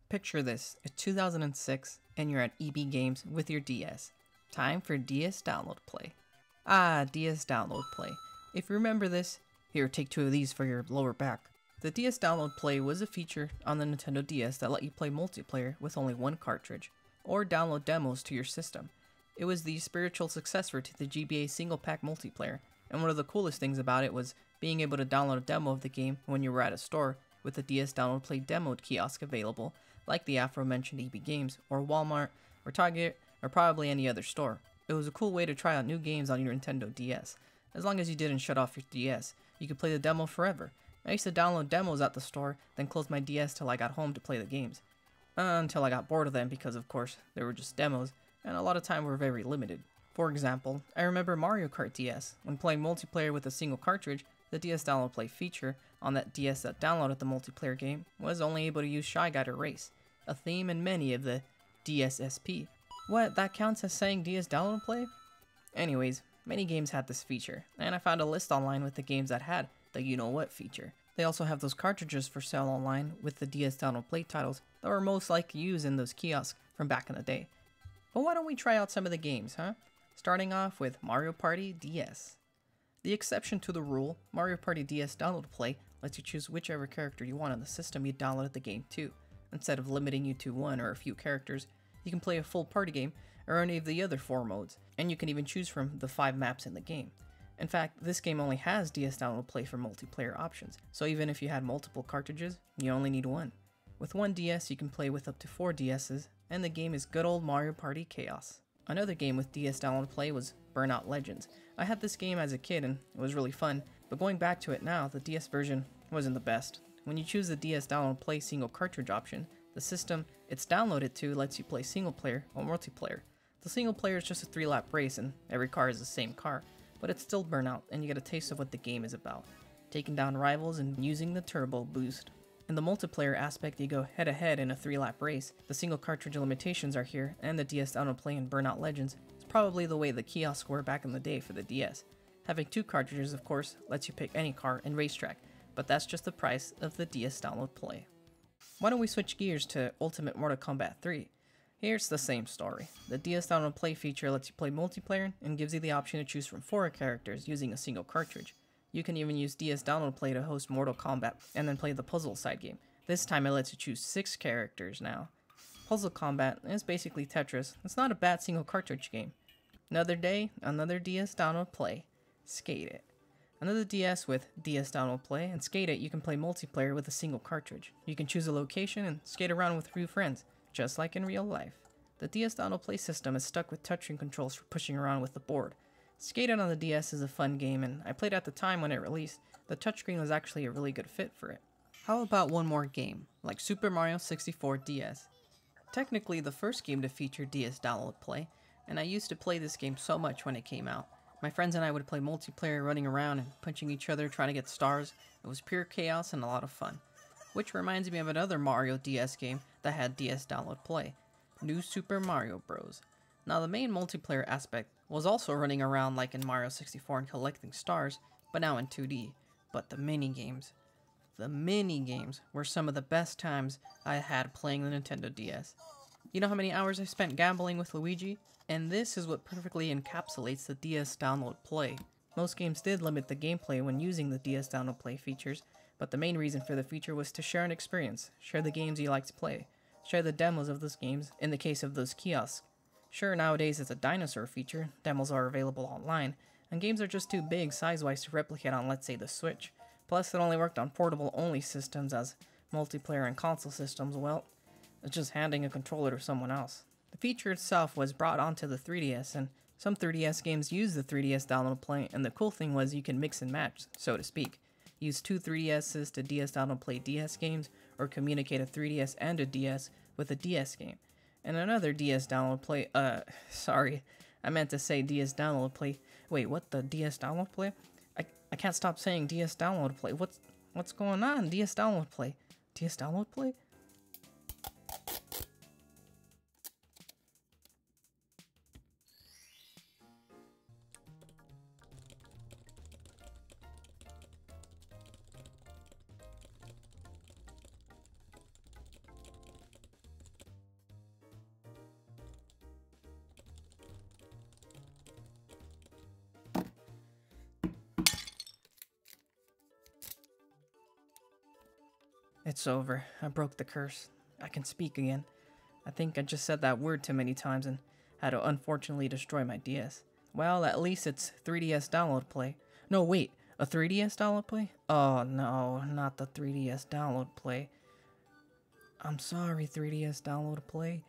Picture this, it's 2006 and you're at EB Games with your DS. Time for DS Download Play. DS Download Play. If you remember this, here, take 2 of these for your lower back. The DS Download Play was a feature on the Nintendo DS that let you play multiplayer with only 1 cartridge, or download demos to your system. It was the spiritual successor to the GBA single pack multiplayer, and one of the coolest things about it was being able to download a demo of the game when you were at a store with the DS Download Play demoed kiosk available, like the aforementioned EB Games, or Walmart, or Target, or probably any other store. It was a cool way to try out new games on your Nintendo DS. As long as you didn't shut off your DS, you could play the demo forever. I used to download demos at the store, then close my DS till I got home to play the games. Until I got bored of them because, of course, they were just demos, and a lot of time were very limited. For example, I remember Mario Kart DS. When playing multiplayer with a single cartridge, the DS Download Play feature on that DS that downloaded the multiplayer game was only able to use Shy Guy to race, a theme in many of the DSSP. What, that counts as saying DS Download Play? Anyways, many games had this feature, and I found a list online with the games that had the you-know-what feature. They also have those cartridges for sale online with the DS Download Play titles that were most likely used in those kiosks from back in the day. But why don't we try out some of the games, huh? Starting off with Mario Party DS. The exception to the rule, Mario Party DS Download Play lets you choose whichever character you want on the system you downloaded the game to. Instead of limiting you to 1 or a few characters, you can play a full party game or any of the other 4 modes, and you can even choose from the 5 maps in the game. In fact, this game only has DS Download Play for multiplayer options, so even if you had multiple cartridges, you only need 1. With 1 DS, you can play with up to 4 DSs, and the game is good old Mario Party Chaos. Another game with DS Download Play was Burnout Legends. I had this game as a kid and it was really fun, but going back to it now, the DS version wasn't the best. When you choose the DS Download Play single cartridge option, the system it's downloaded to lets you play single player or multiplayer. The single player is just a 3-lap race and every car is the same car, but it's still Burnout and you get a taste of what the game is about, taking down rivals and using the turbo boost. In the multiplayer aspect, you go head-to-head in a 3-lap race. The single cartridge limitations are here, and the DS Download Play in Burnout Legends is probably the way the kiosks were back in the day for the DS. Having 2 cartridges, of course, lets you pick any car and racetrack, but that's just the price of the DS Download Play. Why don't we switch gears to Ultimate Mortal Kombat 3? Here's the same story. The DS Download Play feature lets you play multiplayer and gives you the option to choose from 4 characters using a single cartridge. You can even use DS Download Play to host Mortal Kombat and then play the puzzle side game. This time it lets you choose 6 characters now. Puzzle Combat is basically Tetris. It's not a bad single cartridge game. Another day, another DS Download Play. Skate It. Another DS with DS Download Play, and Skate It you can play multiplayer with a single cartridge. You can choose a location and skate around with 3 friends, just like in real life. The DS Download Play system is stuck with touchscreen controls for pushing around with the board. Skate It on the DS is a fun game, and I played at the time when it released. The touchscreen was actually a really good fit for it. How about one more game, like Super Mario 64 DS? Technically the first game to feature DS Download Play, and I used to play this game so much when it came out. My friends and I would play multiplayer running around and punching each other trying to get stars. It was pure chaos and a lot of fun. Which reminds me of another Mario DS game that had DS Download Play, New Super Mario Bros. Now the main multiplayer aspect was also running around like in Mario 64 and collecting stars, but now in 2D. But the minigames were some of the best times I had playing the Nintendo DS. You know how many hours I spent gambling with Luigi? And this is what perfectly encapsulates the DS Download Play. Most games did limit the gameplay when using the DS Download Play features, but the main reason for the feature was to share an experience, share the games you like to play, share the demos of those games in the case of those kiosks. Sure, nowadays it's a dinosaur feature, demos are available online, and games are just too big size-wise to replicate on, let's say, the Switch. Plus, it only worked on portable-only systems, as multiplayer and console systems, well, it's just handing a controller to someone else. The feature itself was brought onto the 3DS, and some 3DS games use the 3DS Download Play, and the cool thing was you can mix and match, so to speak. Use 2 3DSs to DS Download Play DS games, or communicate a 3DS and a DS with a DS game. And another DS Download Play, sorry, I meant to say DS Download Play. Wait, what, the DS Download Play? I can't stop saying DS Download Play. What's going on? DS Download Play. DS Download Play? It's over. I broke the curse. I can speak again. I think I just said that word too many times and had to unfortunately destroy my DS. Well, at least it's 3DS download play. No, wait, a 3DS download play? Oh no, not the 3DS download play. I'm sorry, 3DS download play.